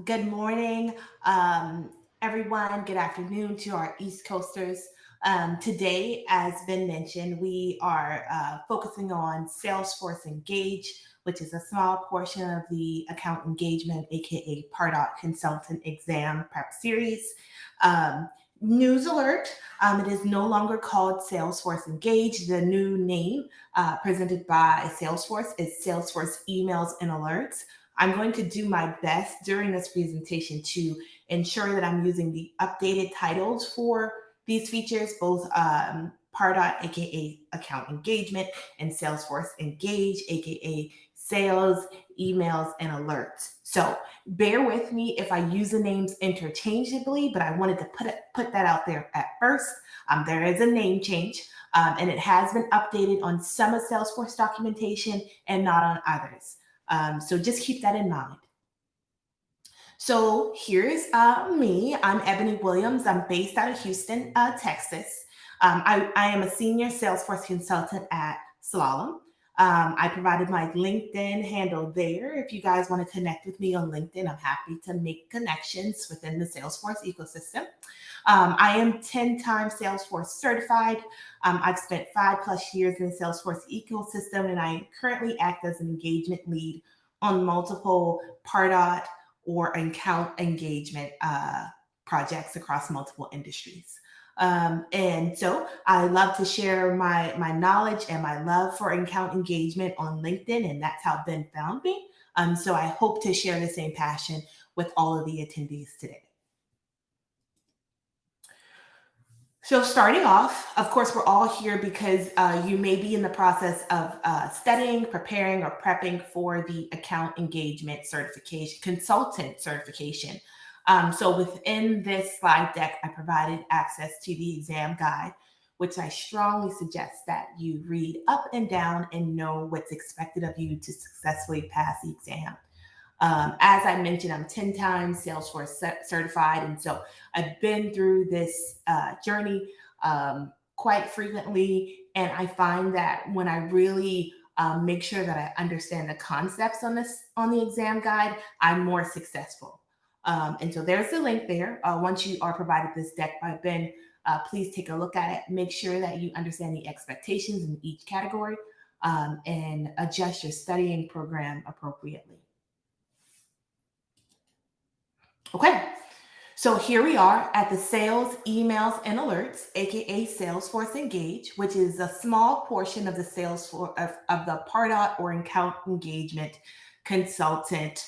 Good morning, everyone. Good afternoon to our East Coasters. Today, as been mentioned, we are focusing on Salesforce Engage, which is a small portion of the account engagement, aka Pardot consultant exam prep series. Um, News alert, it is no longer called Salesforce Engage. The new name presented by Salesforce is Salesforce Emails and Alerts. I'm going to do my best during this presentation to ensure that I'm using the updated titles for these features, both Pardot, aka Account Engagement, and Salesforce Engage, aka Sales, Emails, and Alerts. So bear with me if I use the names interchangeably, but I wanted to put that out there at first. There is a name change, and it has been updated on some of Salesforce documentation and not on others. So just keep that in mind. So here's me. I'm Ebony Williams. I'm based out of Houston, Texas. I am a senior Salesforce consultant at Slalom. I provided my LinkedIn handle there. If you guys want to connect with me on LinkedIn, I'm happy to make connections within the Salesforce ecosystem. I am 10-time Salesforce certified. I've spent 5+ years in the Salesforce ecosystem, and I currently act as an engagement lead on multiple Pardot or account engagement projects across multiple industries. And so I love to share my knowledge and my love for account engagement on LinkedIn, and that's how Ben found me. So I hope to share the same passion with all of the attendees today. So starting off, of course, we're all here because you may be in the process of studying, preparing, or prepping for the account engagement certification, consultant certification. So within this slide deck, I provided access to the exam guide, which I strongly suggest that you read up and down and know what's expected of you to successfully pass the exam. As I mentioned, I'm 10 times Salesforce certified. And so I've been through this journey quite frequently. And I find that when I really make sure that I understand the concepts on the exam guide, I'm more successful. And so there's the link there. Once you are provided this deck by Ben, please take a look at it. Make sure that you understand the expectations in each category and adjust your studying program appropriately. Okay, so here we are at the Sales, Emails, and Alerts, aka Salesforce Engage, which is a small portion of the Salesforce of the Pardot or Account Engagement Consultant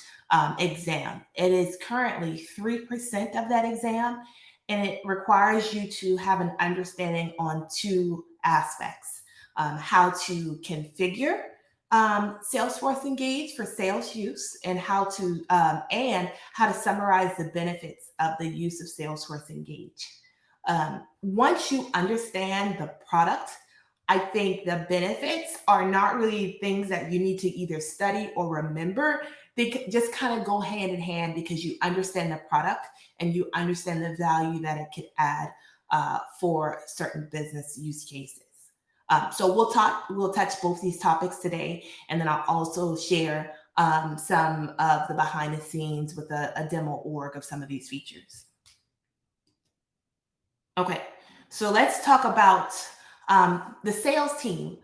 exam. It is currently 3% of that exam, and it requires you to have an understanding on two aspects: how to configure Salesforce Engage for sales use, and how to summarize the benefits of the use of Salesforce Engage. Once you understand the product, I think the benefits are not really things that you need to either study or remember. They just kind of go hand in hand because you understand the product and you understand the value that it could add for certain business use cases. So we'll touch both these topics today, and then I'll also share some of the behind the scenes with a demo org of some of these features. Okay, so let's talk about the sales team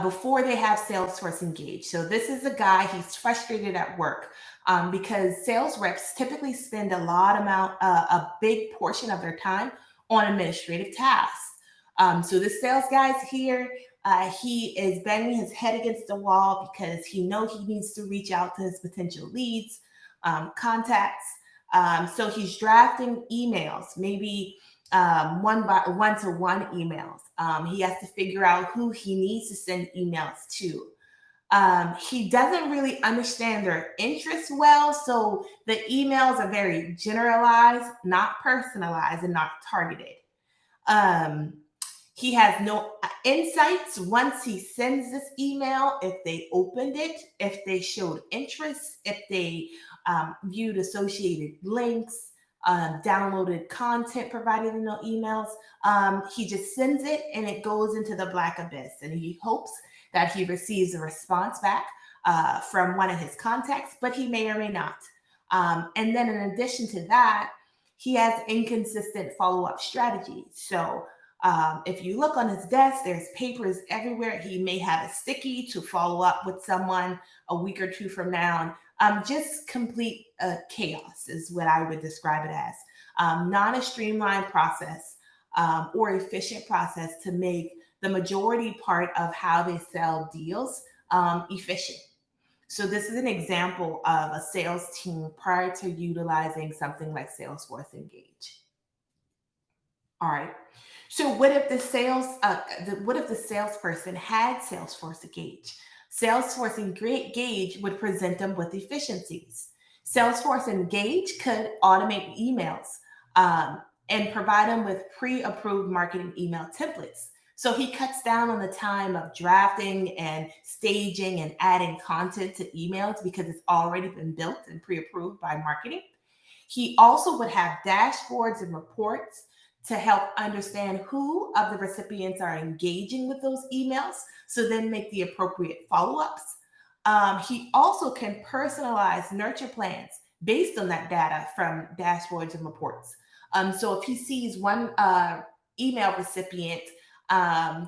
before they have Salesforce Engage. So this is a guy, he's frustrated at work because sales reps typically spend a big portion of their time on administrative tasks. So this sales guy's here. He is banging his head against the wall because he knows he needs to reach out to his potential leads, contacts. So he's drafting emails, maybe one-to-one emails. He has to figure out who he needs to send emails to. He doesn't really understand their interests well, so the emails are very generalized, not personalized, and not targeted. He has no insights once he sends this email, if they opened it, if they showed interest, if they viewed associated links, downloaded content provided in the emails. He just sends it and it goes into the black abyss, and he hopes that he receives a response back from one of his contacts, but he may or may not. And then in addition to that, he has inconsistent follow-up strategies. So if you look on his desk, there's papers everywhere. He may have a sticky to follow up with someone a week or two from now. Just complete chaos is what I would describe it as. Not a streamlined process or efficient process to make the majority part of how they sell deals efficient. So this is an example of a sales team prior to utilizing something like Salesforce Engage. All right. So what if the salesperson had Salesforce Engage? Salesforce Engage would present them with efficiencies. Salesforce Engage could automate emails and provide them with pre-approved marketing email templates. So he cuts down on the time of drafting and staging and adding content to emails because it's already been built and pre-approved by marketing. He also would have dashboards and reports to help understand who of the recipients are engaging with those emails, so then make the appropriate follow-ups. He also can personalize nurture plans based on that data from dashboards and reports. So if he sees one email recipient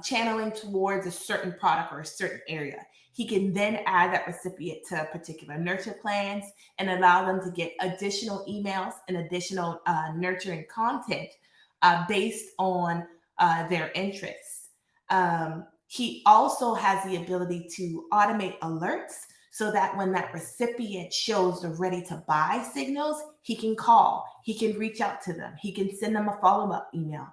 channeling towards a certain product or a certain area, he can then add that recipient to particular nurture plans and allow them to get additional emails and additional nurturing content based on their interests. He also has the ability to automate alerts so that when that recipient shows the ready to buy signals, he can call, he can reach out to them, he can send them a follow-up email.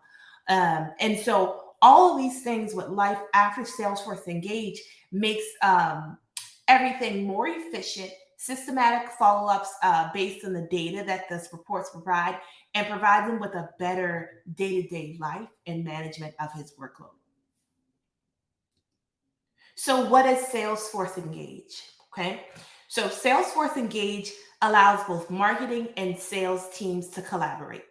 And so all of these things with life after Salesforce Engage makes everything more efficient, systematic follow-ups based on the data that those reports provide, and provide them with a better day-to-day life and management of his workload. So what is Salesforce Engage? Okay, so Salesforce Engage allows both marketing and sales teams to collaborate.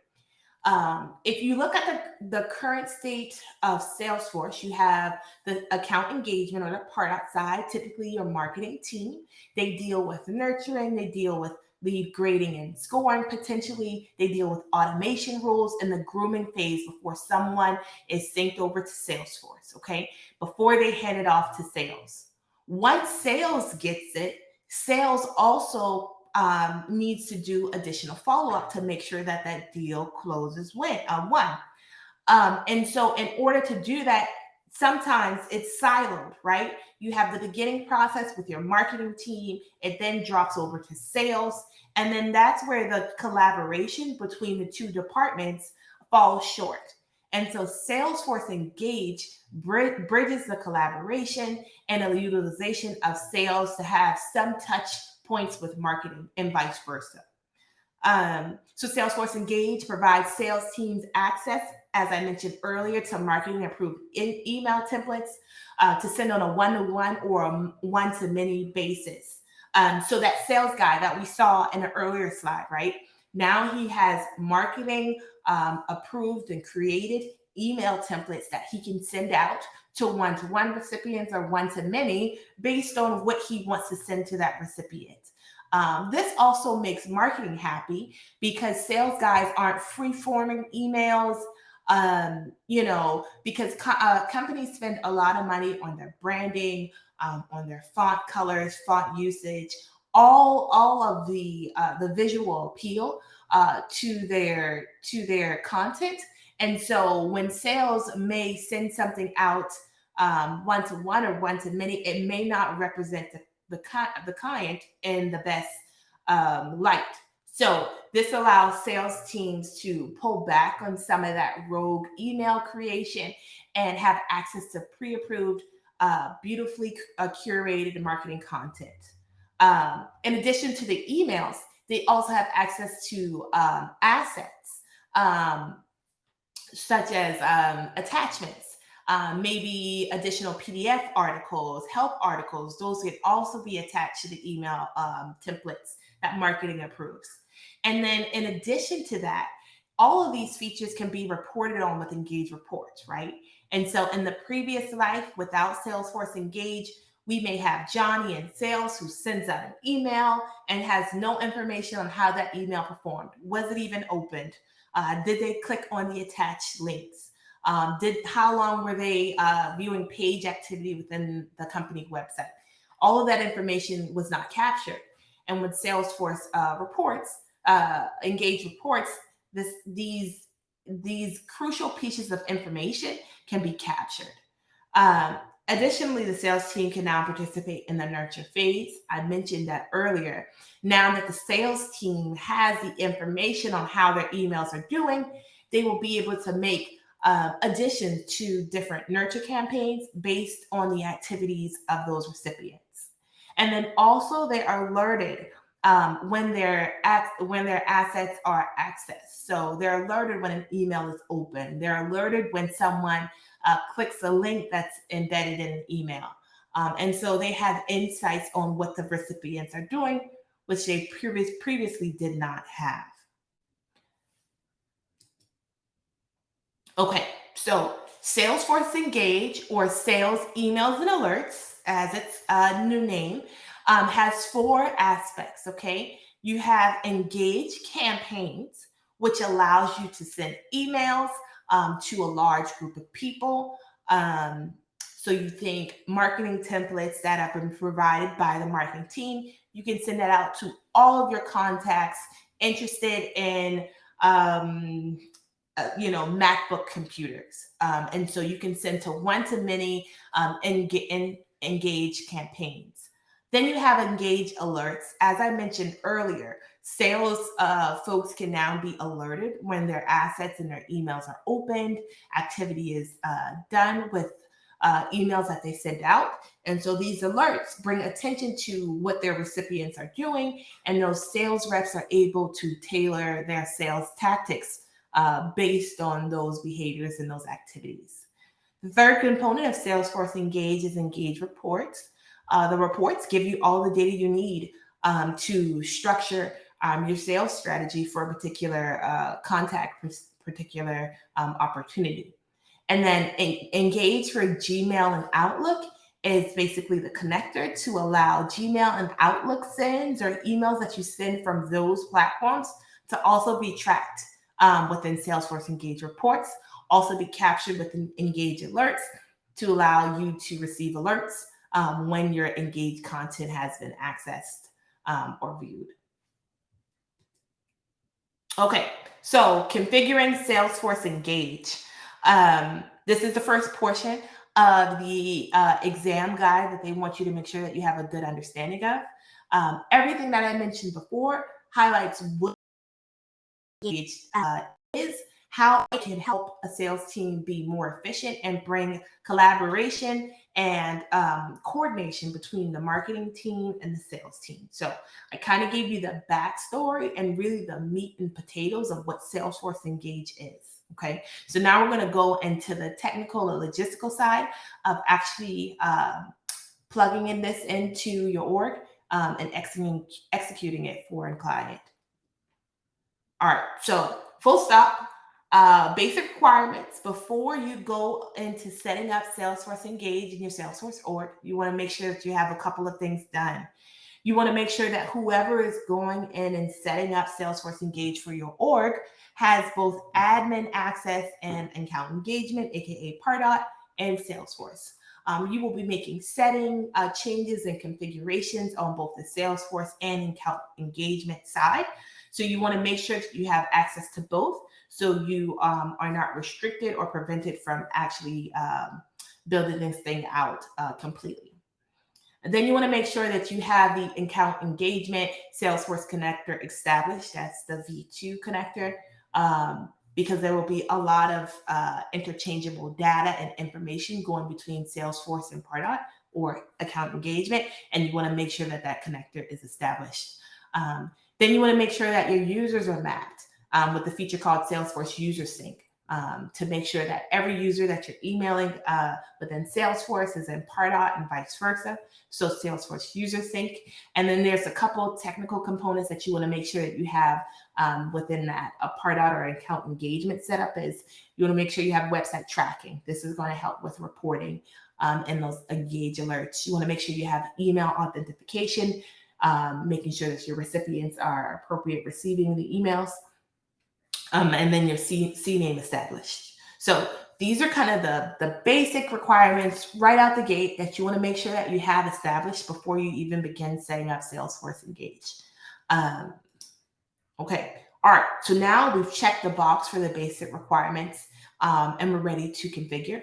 If you look at the current state of Salesforce, you have the account engagement on the Pardot side, typically your marketing team. They deal with nurturing, they deal with lead grading and scoring potentially, they deal with automation rules and the grooming phase before someone is synced over to Salesforce, okay? Before they hand it off to sales. Once sales gets it, sales also needs to do additional follow-up to make sure that that deal closes one. And so in order to do that, sometimes it's siloed, right? You have the beginning process with your marketing team, it then drops over to sales, and then that's where the collaboration between the two departments falls short. And so Salesforce Engage bridges the collaboration and the utilization of sales to have some touch points with marketing and vice versa. So Salesforce Engage provides sales teams access, as I mentioned earlier, to marketing approved email templates to send on a one-to-one or a one-to-many basis. So that sales guy that we saw in an earlier slide, right? Now he has marketing approved and created email templates that he can send out to one-to-one recipients or one-to-many based on what he wants to send to that recipient. This also makes marketing happy because sales guys aren't free-forming emails, because companies spend a lot of money on their branding, on their font colors, font usage, all of the visual appeal to their content. And so when sales may send something out one-to-one or one-to-many, it may not represent the client in the best light. So this allows sales teams to pull back on some of that rogue email creation and have access to pre-approved, beautifully curated marketing content. In addition to the emails, they also have access to assets, such as attachments, maybe additional PDF articles, help articles. Those can also be attached to the email templates that marketing approves. And then in addition to that, all of these features can be reported on with Engage reports, right? And so in the previous life, without Salesforce Engage, We may have Johnny in sales who sends out an email and has no information on how that email performed. Was it even opened? Did they click on the attached links? How long were they viewing page activity within the company website? All of that information was not captured. And when Salesforce Engage reports, these crucial pieces of information can be captured. Additionally, the sales team can now participate in the nurture phase. I mentioned that earlier. Now that the sales team has the information on how their emails are doing, they will be able to make additions to different nurture campaigns based on the activities of those recipients. And then also they are alerted when their assets are accessed. So they're alerted when an email is open. They're alerted when someone clicks a link that's embedded in an email. And so they have insights on what the recipients are doing, which they previously did not have. Okay, so Salesforce Engage, or Sales Emails and Alerts, as its new name, has 4 aspects, okay? You have Engage campaigns, which allows you to send emails to a large group of people. So you think marketing templates that have been provided by the marketing team, you can send that out to all of your contacts interested in MacBook computers. And so you can send to one-to-many Engage campaigns. Then you have Engage alerts. As I mentioned earlier, sales folks can now be alerted when their assets and their emails are opened, activity is done with emails that they send out. And so these alerts bring attention to what their recipients are doing, and those sales reps are able to tailor their sales tactics based on those behaviors and those activities. The third component of Salesforce Engage is Engage reports. The reports give you all the data you need to structure your sales strategy for a particular contact, particular opportunity. And then Engage for Gmail and Outlook is basically the connector to allow Gmail and Outlook sends or emails that you send from those platforms to also be tracked within Salesforce Engage reports, also be captured within Engage alerts to allow you to receive alerts when your Engage content has been accessed or viewed. Okay, so configuring Salesforce Engage. This is the first portion of the exam guide that they want you to make sure that you have a good understanding of. Everything that I mentioned before highlights what Engage is, how it can help a sales team be more efficient and bring collaboration and coordination between the marketing team and the sales team. So I kind of gave you the backstory and really the meat and potatoes of what Salesforce Engage is. Okay, so now we're going to go into the technical and logistical side of actually plugging in this into your org and executing it for a client. All right, so full stop. Basic requirements before you go into setting up Salesforce Engage in your Salesforce org. You want to make sure that you have a couple of things done. You want to make sure that whoever is going in and setting up Salesforce Engage for your org has both admin access and account engagement, aka Pardot, and Salesforce. You will be making setting changes and configurations on both the Salesforce and account engagement side. So you want to make sure that you have access to both, so you are not restricted or prevented from actually building this thing out completely. And then you want to make sure that you have the account engagement Salesforce connector established. That's the V2 connector, because there will be a lot of interchangeable data and information going between Salesforce and Pardot or account engagement, and you want to make sure that that connector is established. Then you want to make sure that your users are mapped with the feature called Salesforce User Sync to make sure that every user that you're emailing within Salesforce is in Pardot and vice versa. So Salesforce User Sync. And then there's a couple technical components that you want to make sure that you have within that. A Pardot or account engagement setup is you want to make sure you have website tracking. This is going to help with reporting. in those Engage alerts. You want to make sure you have email authentication, making sure that your recipients are appropriate receiving the emails, and then your C name established. So these are kind of the basic requirements right out the gate that you want to make sure that you have established before you even begin setting up Salesforce Engage. Okay, all right, so now we've checked the box for the basic requirements, and we're ready to configure.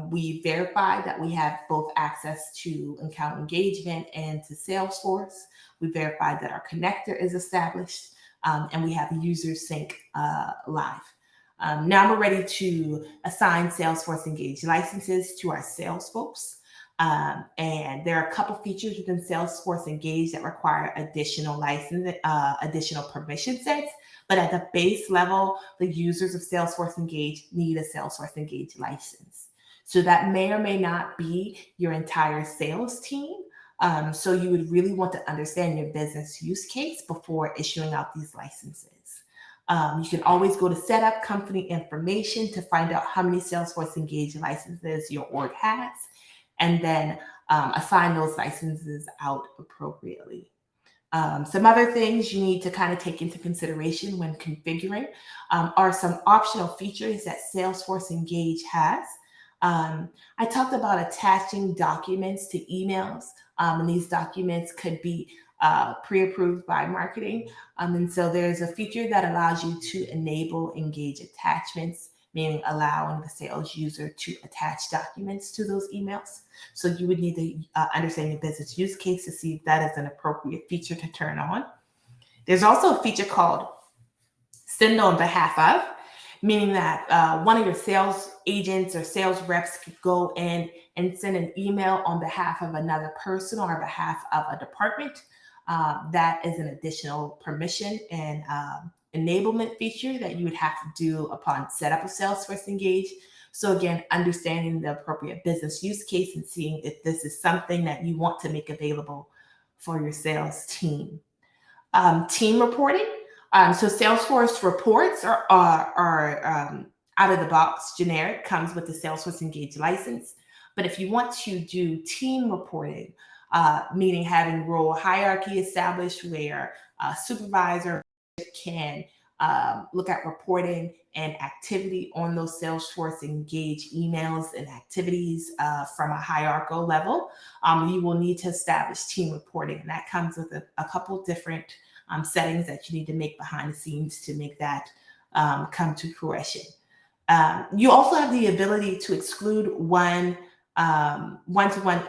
We verified that we have both access to account engagement and to Salesforce. We verified that our connector is established, and we have user sync live. Now we're ready to assign Salesforce Engage licenses to our sales folks. And there are a couple features within Salesforce Engage that require additional license, additional permission sets. But at the base level, the users of Salesforce Engage need a Salesforce Engage license. So that may or may not be your entire sales team. So you would really want to understand your business use case before issuing out these licenses. You can always go to Setup Company Information to find out how many Salesforce Engage licenses your org has, and then assign those licenses out appropriately. Some other things you need to kind of take into consideration when configuring are some optional features that Salesforce Engage has. I talked about attaching documents to emails, and these documents could be pre-approved by marketing. And so there's a feature that allows you to enable Engage attachments, meaning allowing the sales user to attach documents to those emails. So you would need to understand your business use case to see if that is an appropriate feature to turn on. There's also a feature called Send on Behalf of, meaning that one of your sales agents or sales reps could go in and send an email on behalf of another person or on behalf of a department. That is an additional permission and enablement feature that you would have to do upon setup of Salesforce Engage. So again, understanding the appropriate business use case and seeing if this is something that you want to make available for your sales team. Team reporting. So Salesforce reports are out of the box generic, comes with the Salesforce Engage license. But if you want to do team reporting, meaning having role hierarchy established where a supervisor can look at reporting and activity on those Salesforce Engage emails and activities from a hierarchical level, you will need to establish team reporting. And that comes with a couple different settings that you need to make behind the scenes to make that come to fruition. You also have the ability to exclude one-to-one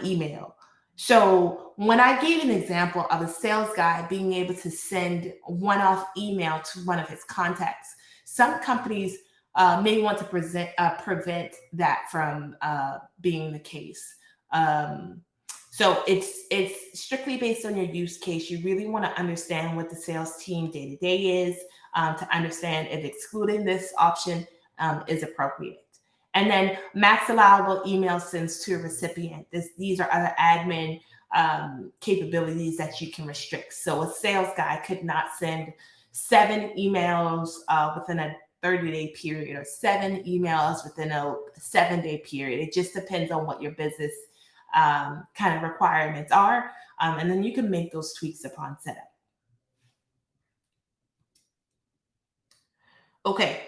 email. So when I gave an example of a sales guy being able to send one-off email to one of his contacts, some companies may want to prevent that from being the case. So it's strictly based on your use case. You really want to understand what the sales team day-to-day is to understand if excluding this option is appropriate. And then max allowable email sends to a recipient. These are other admin capabilities that you can restrict. So a sales guy could not send 7 emails within a 30-day period or 7 emails within a 7-day period. It just depends on what your business kind of requirements are. And then you can make those tweaks upon setup. Okay.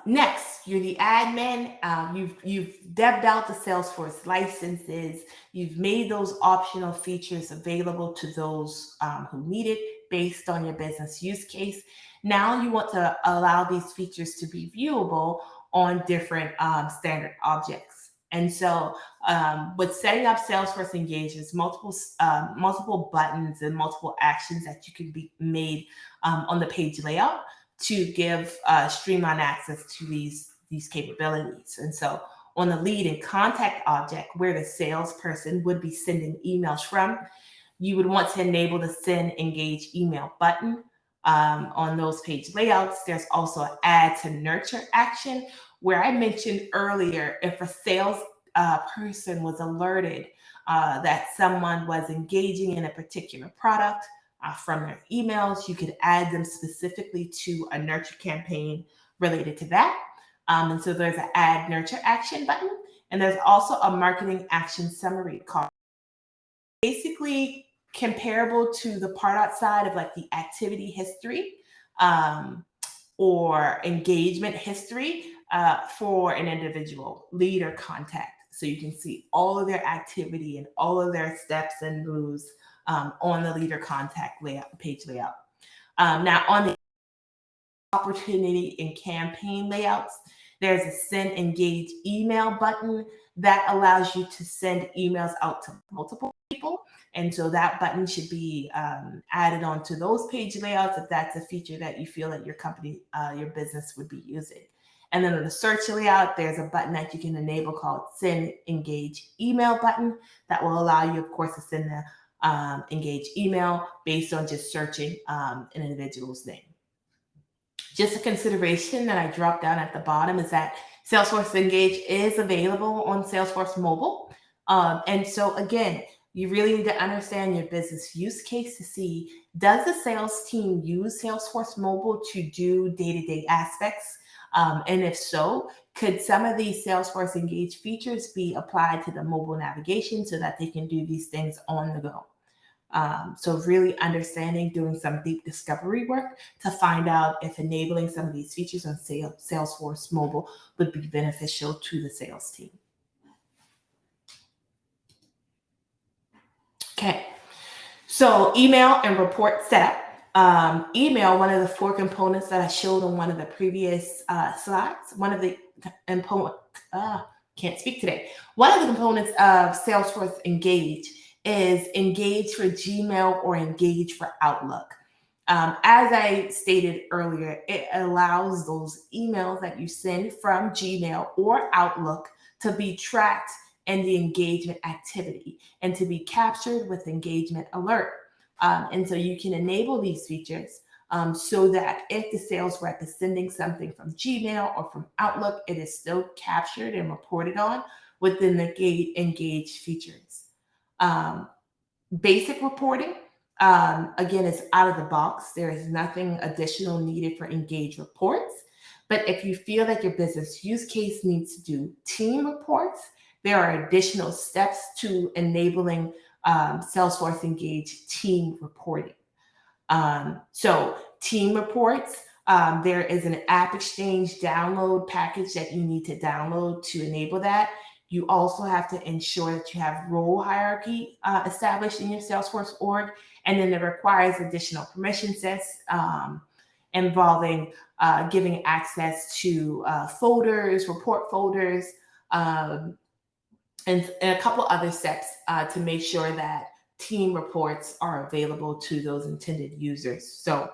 Next, you're the admin. You've debbed out the Salesforce licenses. You've made those optional features available to those who need it based on your business use case. Now you want to allow these features to be viewable on different standard objects. And so with setting up Salesforce Engage, there's multiple buttons and multiple actions that you can be made on the page layout to give streamlined access to these capabilities. And so on the lead and contact object, where the salesperson would be sending emails from, you would want to enable the Send Engage email button. On those page layouts, there's also an Add to Nurture action, where I mentioned earlier, if a sales person was alerted that someone was engaging in a particular product, from their emails, you could add them specifically to a nurture campaign related to that. And so there's an Add Nurture action button. And there's also a marketing action summary card. Basically comparable to the Pardot side of like the activity history or engagement history for an individual lead or contact. So you can see all of their activity and all of their steps and moves on the leader contact layout, page layout. Now on the opportunity and campaign layouts, there's a send engage email button that allows you to send emails out to multiple people. And so that button should be added onto those page layouts if that's a feature that you feel that your company, your business would be using. And then on the search layout, there's a button that you can enable called Send Engage Email button that will allow you, of course, to send the engage email based on just searching an individual's name. Just a consideration that I dropped down at the bottom is that Salesforce Engage is available on Salesforce Mobile. And so again, you really need to understand your business use case to see, does the sales team use Salesforce Mobile to do day-to-day aspects? And if so, could some of these Salesforce Engage features be applied to the mobile navigation so that they can do these things on the go? So really understanding, doing some deep discovery work to find out if enabling some of these features on Salesforce Mobile would be beneficial to the sales team. Okay, so email and report setup. Email, one of the 4 components that I showed on one of the previous slides, one of the can't speak today. One of the components of Salesforce Engage is Engage for Gmail or Engage for Outlook. As I stated earlier, it allows those emails that you send from Gmail or Outlook to be tracked in the engagement activity and to be captured with engagement alert. And so you can enable these features so that if the sales rep is sending something from Gmail or from Outlook, it is still captured and reported on within the Engage features. Basic reporting, again, is out of the box. There is nothing additional needed for Engage reports. But if you feel that your business use case needs to do team reports, there are additional steps to enabling Salesforce Engage team reporting. So team reports, there is an App Exchange download package that you need to download to enable that. You also have to ensure that you have role hierarchy established in your Salesforce org, and then it requires additional permission sets involving giving access to folders, report folders, and a couple other steps to make sure that team reports are available to those intended users. So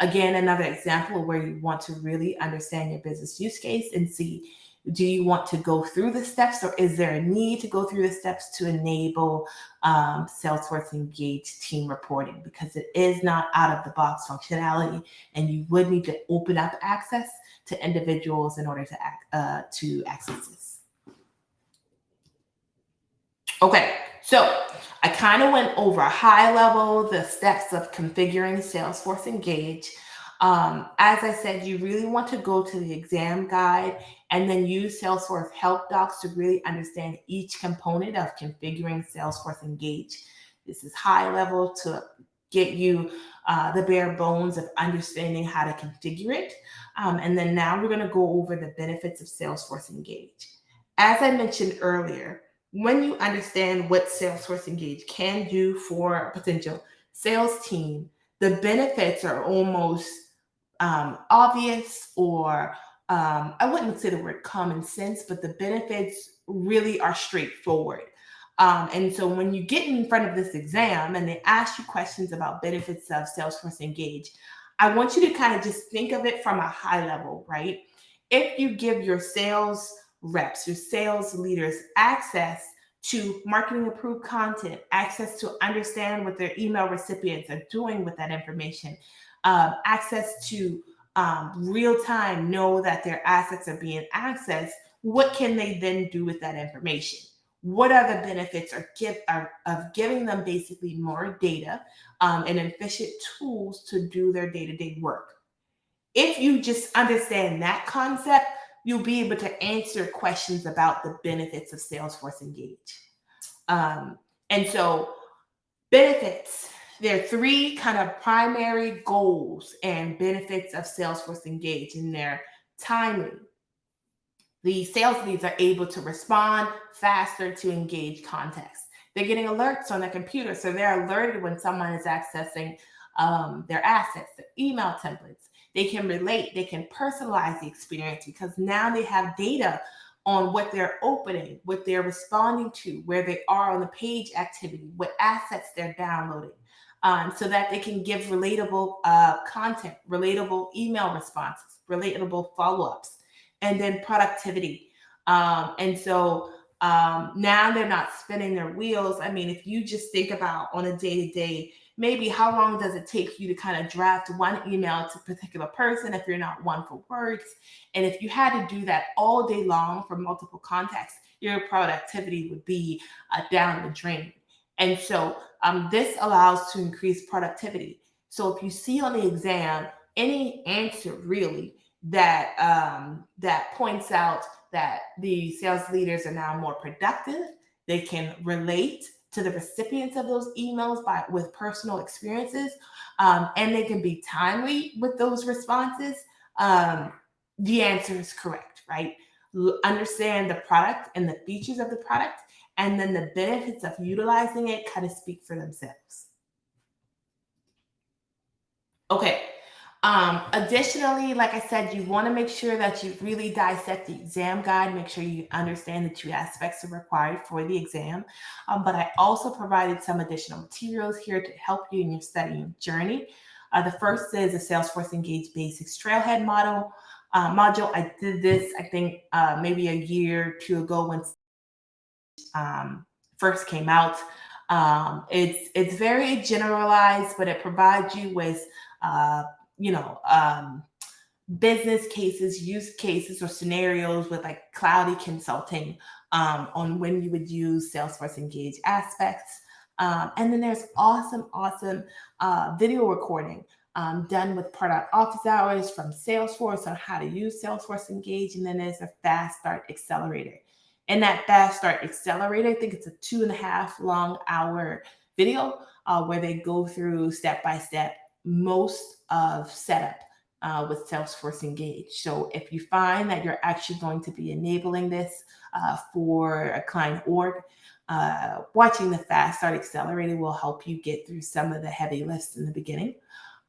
again, another example where you want to really understand your business use case and see, do you want to go through the steps, or is there a need to go through the steps to enable Salesforce Engage team reporting? Because it is not out of the box functionality, and you would need to open up access to individuals in order to access this. Okay, so I kind of went over high level the steps of configuring Salesforce Engage. As I said, you really want to go to the exam guide and then use Salesforce help docs to really understand each component of configuring Salesforce Engage. This is high level to get you the bare bones of understanding how to configure it. And then now we're going to go over the benefits of Salesforce Engage. As I mentioned earlier, when you understand what Salesforce Engage can do for a potential sales team, the benefits are almost obvious, or I wouldn't say the word common sense, but the benefits really are straightforward. And so when you get in front of this exam and they ask you questions about benefits of Salesforce Engage, I want you to kind of just think of it from a high level, right? If you give your sales reps, your sales leaders access to marketing approved content, access to understand what their email recipients are doing with that information, access to real time know that their assets are being accessed, what can they then do with that information? What are the benefits of giving them basically more data and efficient tools to do their day-to-day work? If you just understand that concept, you'll be able to answer questions about the benefits of Salesforce Engage. And so benefits, there are three kind of primary goals and benefits of Salesforce Engage, and they're timely. The sales leads are able to respond faster to engage context. They're getting alerts on their computer, so they're alerted when someone is accessing their assets, their email templates. They can relate, they can personalize the experience because now they have data on what they're opening, what they're responding to, where they are on the page activity, what assets they're downloading, so that they can give relatable content, relatable email responses, relatable follow-ups, and then productivity. And so now they're not spinning their wheels. I mean, if you just think about on a day-to-day, maybe how long does it take you to kind of draft one email to a particular person if you're not one for words? And if you had to do that all day long for multiple contexts, your productivity would be down the drain. And so this allows to increase productivity. So if you see on the exam any answer really that that points out that the sales leaders are now more productive, they can relate to the recipients of those emails with personal experiences, and they can be timely with those responses, the answer is correct, right? Understand the product and the features of the product, and then the benefits of utilizing it kind of speak for themselves. Okay. Additionally, like I said, you want to make sure that you really dissect the exam guide, make sure you understand the two aspects are required for the exam. But I also provided some additional materials here to help you in your studying journey. The first is a Salesforce Engage Basics Trailhead module. I did this, I think, maybe a year or two ago when first came out. It's very generalized, but it provides you with business cases, use cases, or scenarios with like cloudy consulting on when you would use Salesforce Engage aspects. And then there's awesome video recording done with Pardot office hours from Salesforce on how to use Salesforce Engage. And then there's a Fast Start Accelerator. In that Fast Start Accelerator, I think it's a 2.5 long hour video where they go through step by step most of setup with Salesforce Engage. So if you find that you're actually going to be enabling this for a client org, watching the Fast Start Accelerator will help you get through some of the heavy lifts in the beginning.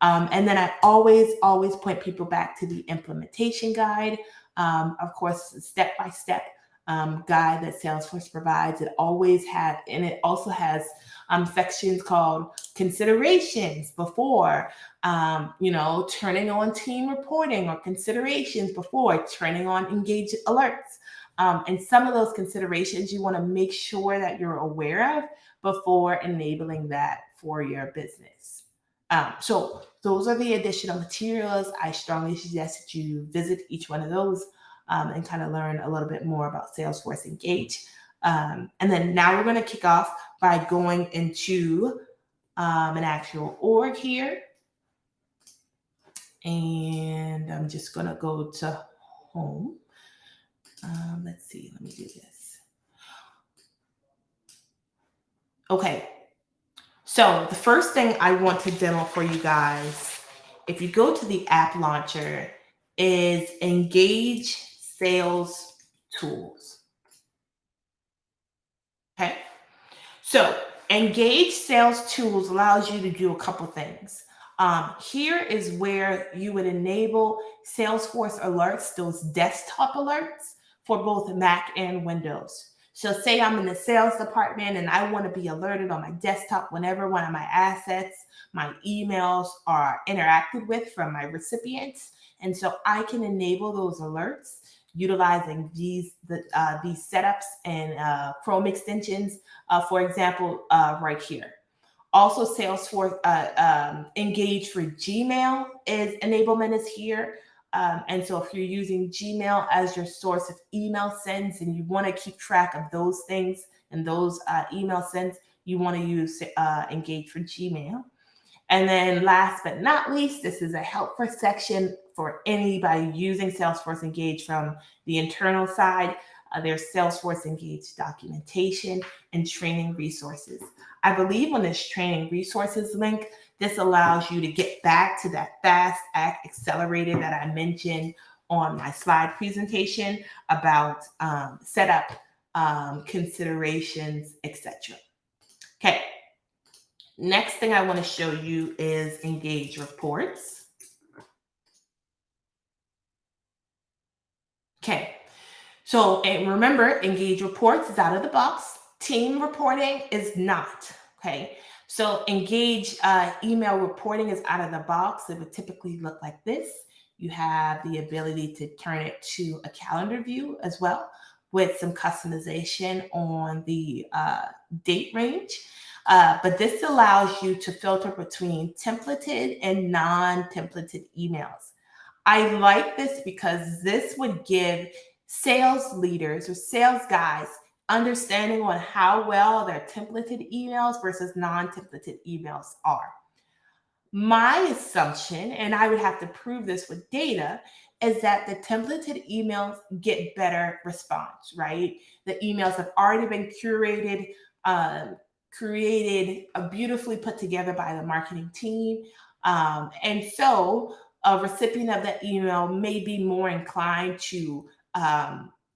And then I always point people back to the implementation guide. Of course, step-by-step guide that Salesforce provides. It also has sections called considerations before, turning on team reporting, or considerations before turning on Engage alerts. And some of those considerations you want to make sure that you're aware of before enabling that for your business. So those are the additional materials. I strongly suggest that you visit each one of those and kind of learn a little bit more about Salesforce Engage. And then now we're going to kick off by going into an actual org here. And I'm just going to go to home. Let's see, let me do this. Okay. So the first thing I want to demo for you guys, if you go to the app launcher, is Engage Sales Tools. Okay. So Engage Sales Tools allows you to do a couple things. Here is where you would enable Salesforce alerts, those desktop alerts for both Mac and Windows. So say I'm in the sales department and I want to be alerted on my desktop whenever one of my assets, my emails are interacted with from my recipients. And so I can enable those alerts utilizing these setups and Chrome extensions, for example, right here. Also, Salesforce Engage for Gmail enablement is here. And so if you're using Gmail as your source of email sends and you want to keep track of those things and those email sends, you want to use Engage for Gmail. And then last but not least, this is a helper section for anybody using Salesforce Engage from the internal side. There's Salesforce Engage documentation and training resources. I believe on this training resources link, this allows you to get back to that fast act accelerator that I mentioned on my slide presentation about setup, considerations, etc. Okay. Next thing I want to show you is Engage reports. Okay, so and remember, Engage reports is out of the box. Team reporting is not. Okay, so Engage email reporting is out of the box. It would typically look like this. You have the ability to turn it to a calendar view as well, with some customization on the date range. But this allows you to filter between templated and non-templated emails. I like this because this would give sales leaders or sales guys understanding on how well their templated emails versus non-templated emails are. My assumption, and I would have to prove this with data, is that the templated emails get better response, right? The emails have already been curated, created, beautifully put together by the marketing team. And so a recipient of that email may be more inclined to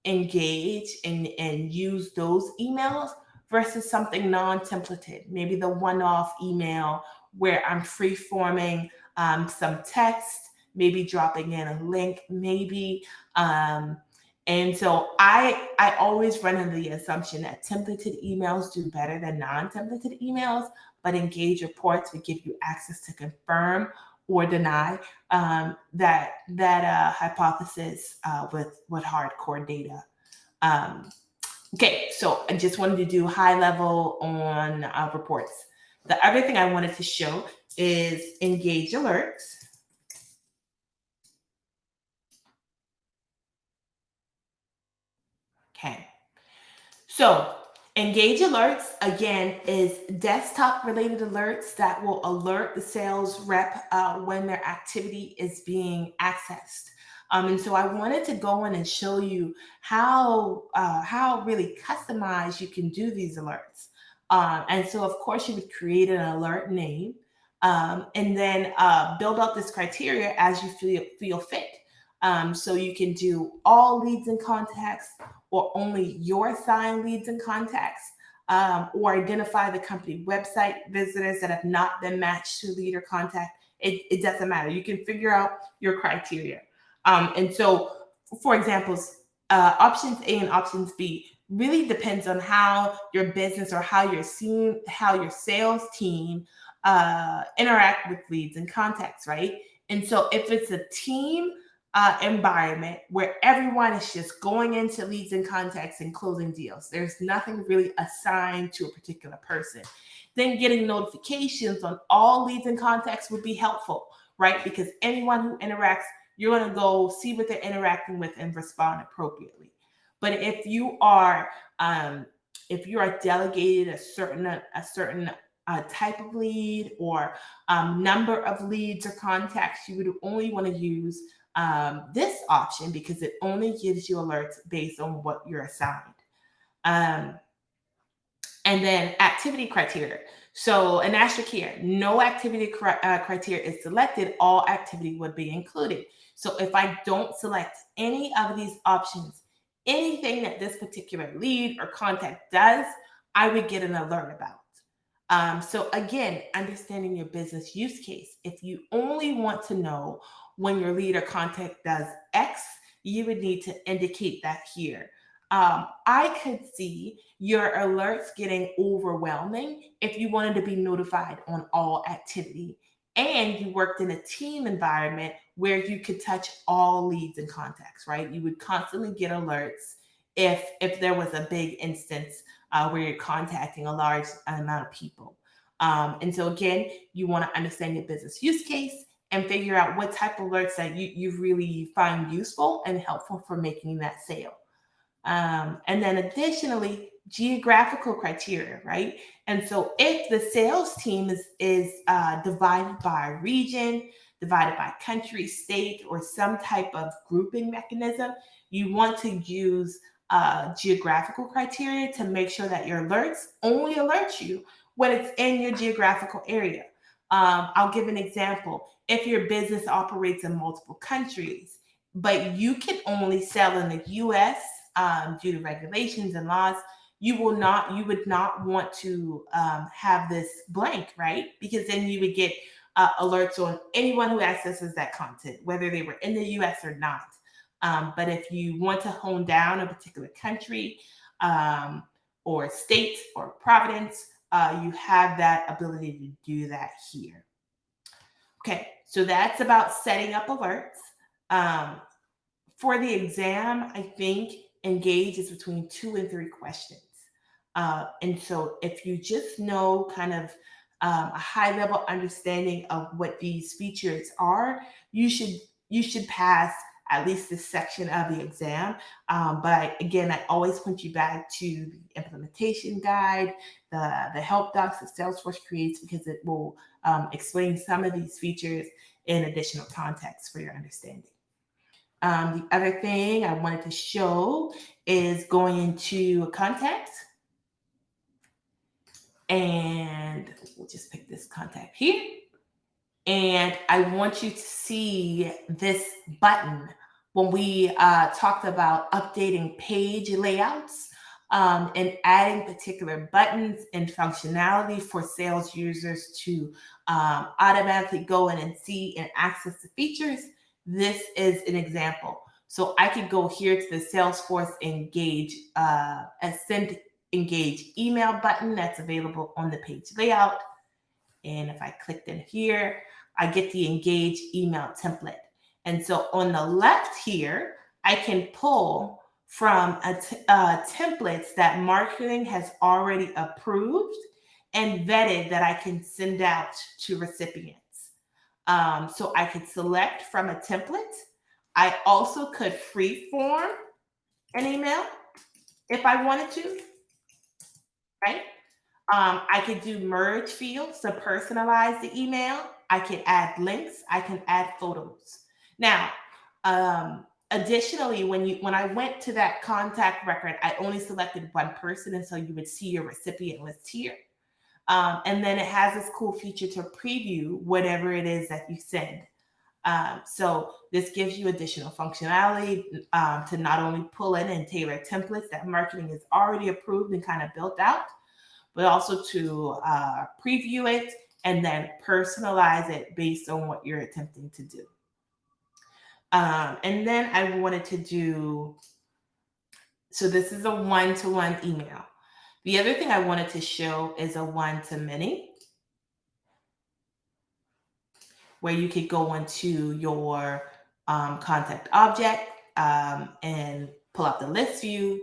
engage and use those emails versus something non-templated, maybe the one-off email where I'm free forming some text, maybe dropping in a link, maybe. And so I always run under the assumption that templated emails do better than non-templated emails, but Engage reports would give you access to confirm or deny that hypothesis with hardcore data. Okay, so I just wanted to do high level on reports. The other thing I wanted to show is Engage alerts. Okay, so Engage alerts, again, is desktop related alerts that will alert the sales rep when their activity is being accessed. And so I wanted to go in and show you how really customized you can do these alerts. And so, of course, you would create an alert name and then build out this criteria as you feel fit. So you can do all leads and contacts or only your assigned leads and contacts, or identify the company website visitors that have not been matched to lead or contact. It doesn't matter. You can figure out your criteria. And so, for examples, options A and options B really depends on how your business or how your sales team interact with leads and contacts, right? And so if it's a team environment where everyone is just going into leads and contacts and closing deals, there's nothing really assigned to a particular person, then getting notifications on all leads and contacts would be helpful, right? Because anyone who interacts, you're going to go see what they're interacting with and respond appropriately. But if you are delegated a certain type of lead or number of leads or contacts, you would only want to use this option because it only gives you alerts based on what you're assigned. And then activity criteria. So an asterisk here, no activity criteria is selected, all activity would be included. So if I don't select any of these options, anything that this particular lead or contact does, I would get an alert about. So again, understanding your business use case. If you only want to know when your lead or contact does X, you would need to indicate that here. I could see your alerts getting overwhelming if you wanted to be notified on all activity and you worked in a team environment where you could touch all leads and contacts, right? You would constantly get alerts if there was a big instance where you're contacting a large amount of people. And so again, you want to understand your business use case and figure out what type of alerts that you really find useful and helpful for making that sale. And then additionally, geographical criteria, right? And so if the sales team is divided by region, divided by country, state, or some type of grouping mechanism, you want to use geographical criteria to make sure that your alerts only alert you when it's in your geographical area. I'll give an example. If your business operates in multiple countries, but you can only sell in the US due to regulations and laws, you would not want to have this blank, right? Because then you would get alerts on anyone who accesses that content, whether they were in the US or not. But if you want to hone down a particular country or state or province, you have that ability to do that here. Okay, so that's about setting up alerts. For the exam, I think Engage is between 2 and 3 questions. And so if you just know kind of a high level understanding of what these features are, you should pass at least this section of the exam. But again, I always point you back to the implementation guide, the help docs that Salesforce creates, because it will explain some of these features in additional context for your understanding. The other thing I wanted to show is going into contact. And we'll just pick this contact here. And I want you to see this button when we talked about updating page layouts and adding particular buttons and functionality for sales users to automatically go in and see and access the features. This is an example. So I could go here to the Salesforce Engage, Send Engage email button that's available on the page layout. And if I clicked in here, I get the Engage email template. And so on the left here, I can pull from templates that marketing has already approved and vetted that I can send out to recipients. So I could select from a template. I also could freeform an email if I wanted to, right? I could do merge fields to personalize the email. I can add links. I can add photos. Now, additionally, when I went to that contact record, I only selected one person, and so you would see your recipient list here. And then it has this cool feature to preview whatever it is that you send. So this gives you additional functionality to not only pull in and tailor templates that marketing is already approved and kind of built out, but also to preview it and then personalize it based on what you're attempting to do. And then I wanted to do, so this is a one-to-one email. The other thing I wanted to show is a one-to-many, where you could go into your contact object and pull out the list view,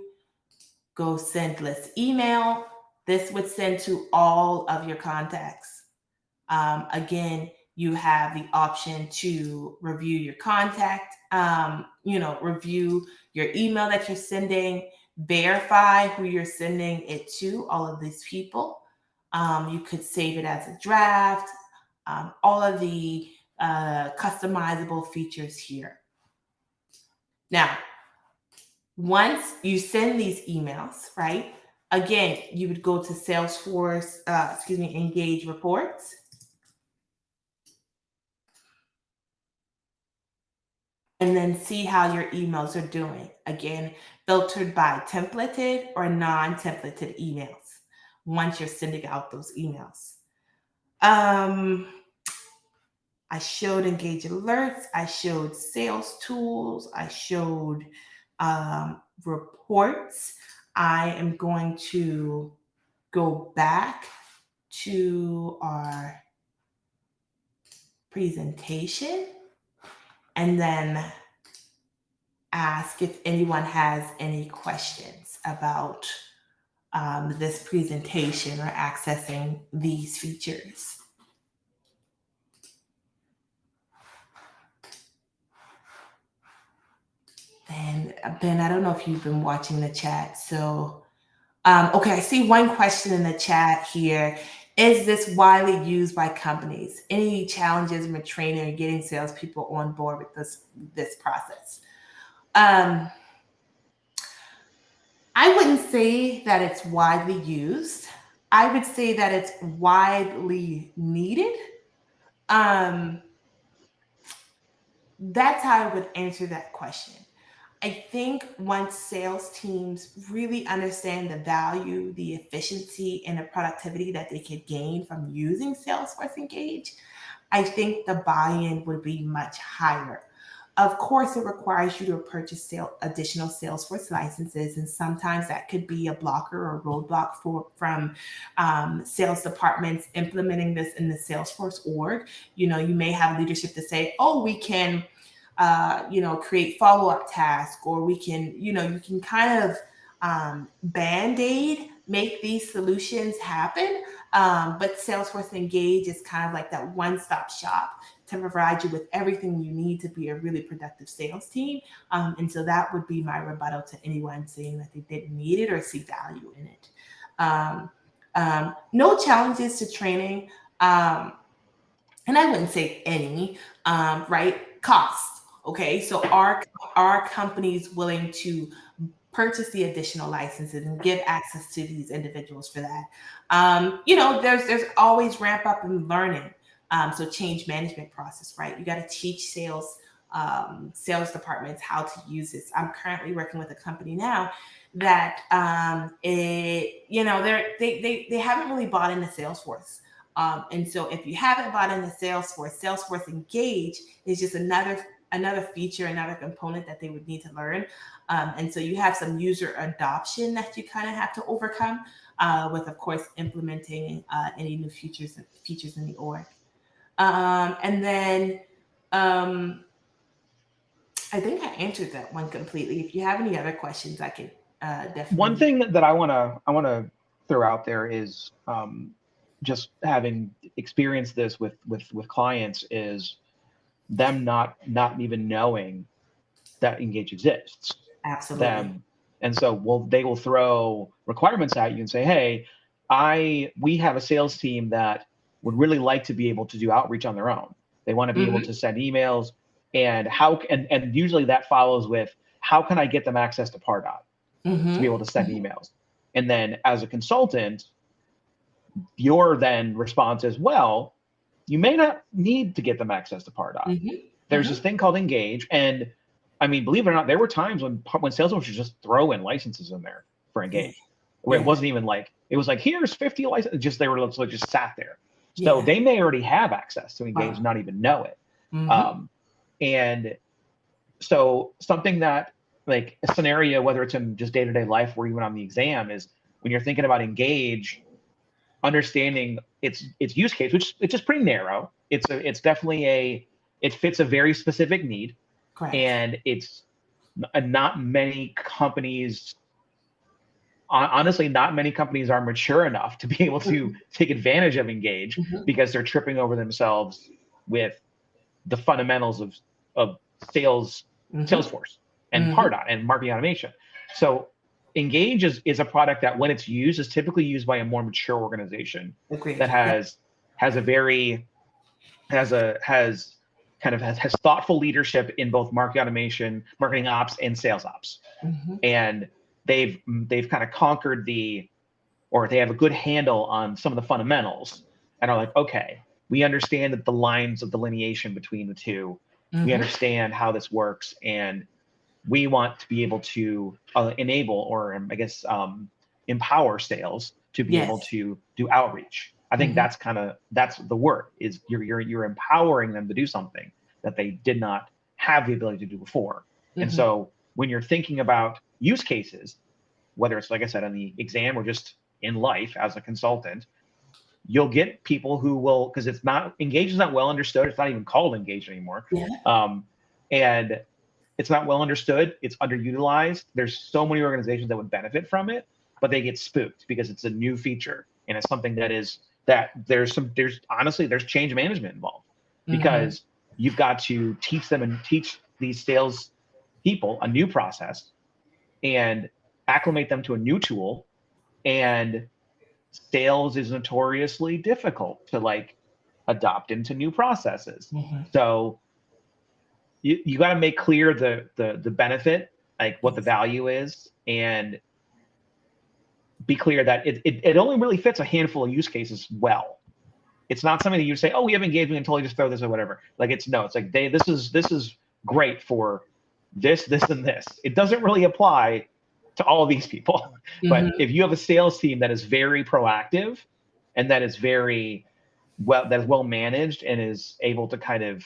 go send list email. This would send to all of your contacts. Again, you have the option to review your contact, review your email that you're sending, verify who you're sending it to, all of these people. You could save it as a draft, all of the customizable features here. Now, once you send these emails, right? Again, you would go to Salesforce, Engage reports. And then see how your emails are doing. Again, filtered by templated or non-templated emails once you're sending out those emails. I showed Engage alerts. I showed sales tools. I showed reports. I am going to go back to our presentation and then ask if anyone has any questions about this presentation or accessing these features. And Ben, I don't know if you've been watching the chat, so Okay, I see one question in the chat here. Is this widely used by companies? Any challenges with training or getting salespeople on board with this process? I wouldn't say that it's widely used. I would say that it's widely needed. Um, that's how I would answer that question. I think once sales teams really understand the value, the efficiency, and the productivity that they could gain from using Salesforce Engage, I think the buy-in would be much higher. Of course, it requires you to purchase additional Salesforce licenses, and sometimes that could be a blocker or roadblock from sales departments implementing this in the Salesforce org. You know, you may have leadership to say, "Oh, we can, create follow-up tasks, or we can, you can kind of band-aid make these solutions happen." But Salesforce Engage is kind of like that one-stop shop to provide you with everything you need to be a really productive sales team. And so that would be my rebuttal to anyone saying that they didn't need it or see value in it. No challenges to training. And I wouldn't say any, right? Cost. Okay. So are companies willing to purchase the additional licenses and give access to these individuals for that? There's always ramp up and learning. So change management process, right? You got to teach sales departments how to use this. I'm currently working with a company now that they haven't really bought into Salesforce. And so if you haven't bought into Salesforce Engage is just another feature, another component that they would need to learn. And so you have some user adoption that you kind of have to overcome with, of course, implementing any new features in the org. And then I think I answered that one completely. If you have any other questions, I can definitely. One thing that I wanna throw out there is just having experienced this with clients is them not even knowing that Engage exists. Absolutely. And so they will throw requirements at you and say, hey, we have a sales team that would really like to be able to do outreach on their own. They want to be able to send emails, and and usually that follows with, how can I get them access to Pardot to be able to send emails? And then as a consultant, your then response is, well, you may not need to get them access to Pardot. There's this thing called Engage, and I mean, believe it or not, there were times when Salesforce was just throwing licenses in there for Engage, where it wasn't even like, it was like, here's 50 licenses, they were just sat there. So they may already have access to Engage, not even know it. And so something that, like a scenario, whether it's in just day-to-day life or even on the exam, is when you're thinking about Engage, understanding its use case, which it's just pretty narrow. It's definitely it fits a very specific need. Correct. And it's not many companies, honestly, not many companies are mature enough to be able to take advantage of Engage because they're tripping over themselves with the fundamentals of Salesforce and Pardot and marketing automation. So Engage is a product that, when it's used, is typically used by a more mature organization that has thoughtful leadership in both marketing automation, marketing ops, and sales ops. And they've kind of conquered they have a good handle on some of the fundamentals, and are like, okay, we understand that the lines of delineation between the two, we understand how this works, and we want to be able to enable, or I guess empower sales to be able to do outreach. I think that's the word, is you're empowering them to do something that they did not have the ability to do before. And so when you're thinking about use cases, whether it's, like I said, on the exam or just in life as a consultant, you'll get people who will, because Engage is not well understood. It's not even called Engage anymore. And it's not well understood. It's underutilized. There's so many organizations that would benefit from it, but they get spooked because it's a new feature, and it's something there's change management involved, because you've got to teach these sales people a new process and acclimate them to a new tool, And sales is notoriously difficult to like adopt into new processes. So you got to make clear the benefit, like what the value is, and be clear that it only really fits a handful of use cases well. It's not something that you say, oh, we have engagement and totally just throw this or whatever. Like it's like this is great for this, and this. It doesn't really apply to all of these people. But if you have a sales team that is very proactive and that is well managed and is able to kind of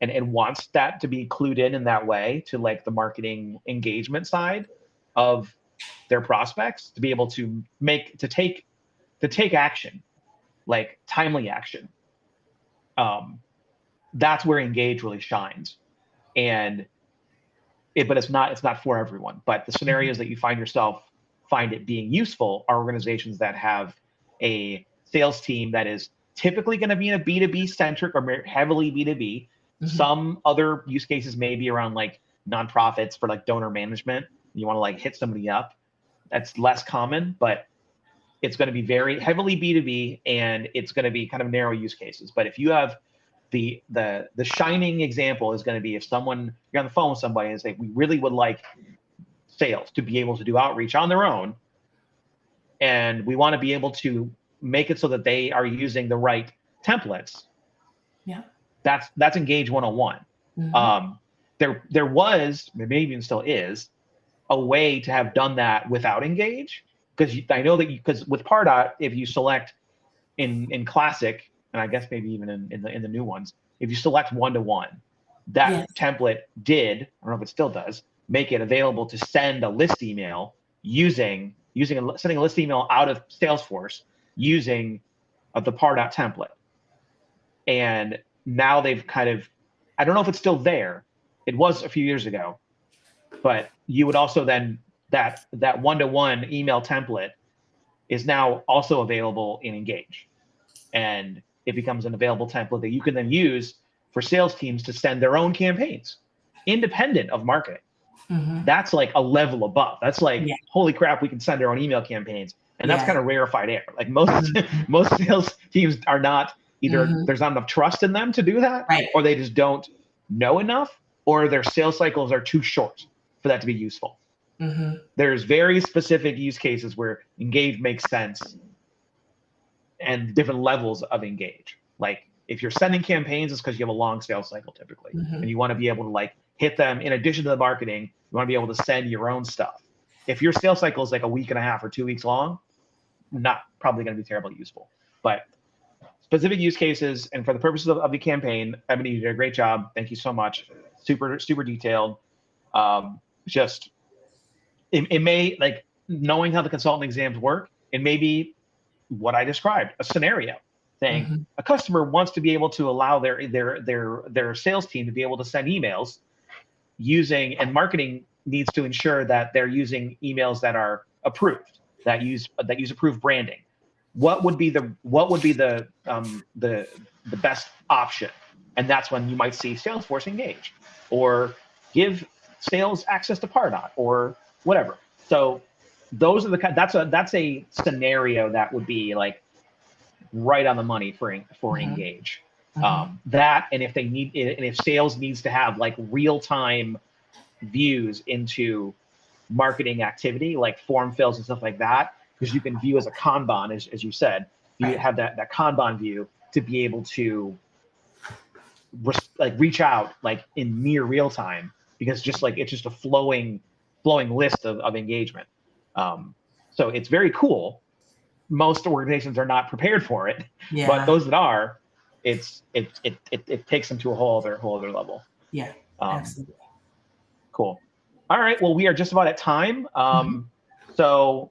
and wants that to be clued in that way to like the marketing engagement side of their prospects, to be able to take action, like timely action. That's where Engage really shines. But it's not for everyone. But the scenarios that you find it being useful are organizations that have a sales team that is typically going to be in a B2B centric or heavily B2B. Some other use cases may be around like nonprofits for like donor management. You want to like hit somebody up. That's less common, but it's going to be very heavily B2B, and it's going to be kind of narrow use cases. But if you have the shining example is going to be if you're on the phone with somebody and say, we really would like sales to be able to do outreach on their own, and we want to be able to make it so that they are using the right templates. Yeah. That's Engage 101. There was, maybe even still is, a way to have done that without Engage, because I know that because with Pardot, if you select in Classic, and I guess maybe even in the new ones, if you select 1-to-1, that template did, I don't know if it still does, make it available to send a list email sending a list email out of Salesforce using the Pardot template. And now they've kind of, I don't know if it's still there. It was a few years ago, but you would also then that 1-to-1 email template is now also available in Engage, and it becomes an available template that you can then use for sales teams to send their own campaigns, independent of marketing. That's like a level above. That's like, holy crap, we can send our own email campaigns, and that's kind of rarefied air. Like most sales teams are not. Either there's not enough trust in them to do that, or they just don't know enough, or their sales cycles are too short for that to be useful. There's very specific use cases where Engage makes sense, and different levels of Engage. Like if you're sending campaigns, it's because you have a long sales cycle typically, and you want to be able to like hit them in addition to the marketing. You want to be able to send your own stuff. If your sales cycle is like a week and a half or 2 weeks long, not probably going to be terribly useful. But specific use cases, and for the purposes of the campaign, Ebony, you did a great job. Thank you so much. Super detailed. It may, like, knowing how the consultant exams work, it may be what I described, a scenario saying a customer wants to be able to allow their sales team to be able to send emails using, and marketing needs to ensure that they're using emails that are approved, that use approved branding. What would be the best option? And that's when you might see Salesforce Engage, or give sales access to Pardot, or whatever. So those are that's a scenario that would be like right on the money for Engage. That, and if sales needs to have like real-time views into marketing activity, like form fills and stuff like that, because you can view as a Kanban, as you said, you have that Kanban view to be able to reach out like in near real time, because it's just a flowing list of engagement. So it's very cool. Most organizations are not prepared for it, but those that are, it takes them to a whole other level. Yeah, absolutely. Cool. All right. Well, we are just about at time. So,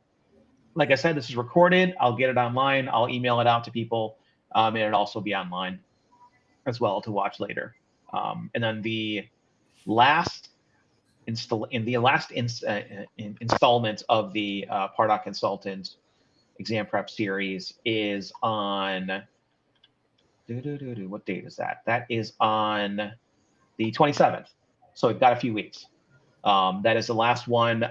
like I said, this is recorded. I'll get it online. I'll email it out to people, and it'll also be online as well to watch later. And then the last installment of the Pardot Consultant exam prep series is on. What date is that? That is on the 27th. So we've got a few weeks. That is the last one.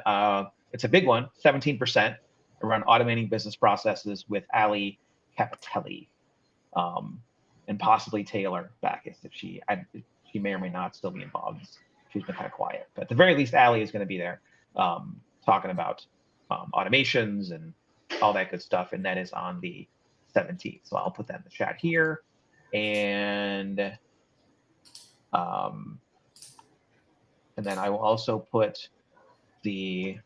It's a big one, 17%. around automating business processes with Ali Capitelli, and possibly Taylor Backus if she may or may not still be involved. She's been kind of quiet, but at the very least, Ali is going to be there talking about automations and all that good stuff, and that is on the 17th. So I'll put that in the chat here, and then I will also put the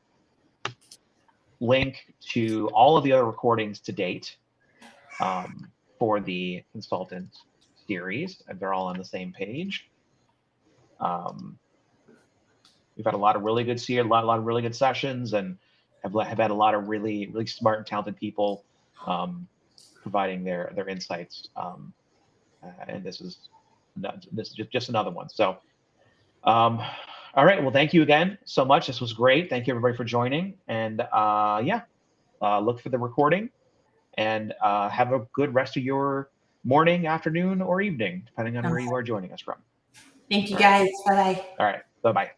link to all of the other recordings to date for the consultant series, and they're all on the same page. We've had a lot of really good a lot of really good sessions, and have had a lot of really smart and talented people providing their insights. And this is just another one. So, all right. Well, thank you again so much. This was great. Thank you everybody for joining. And look for the recording, and have a good rest of your morning, afternoon, or evening, depending on where you are joining us from. Thank you, guys. Bye-bye. All right. Bye-bye.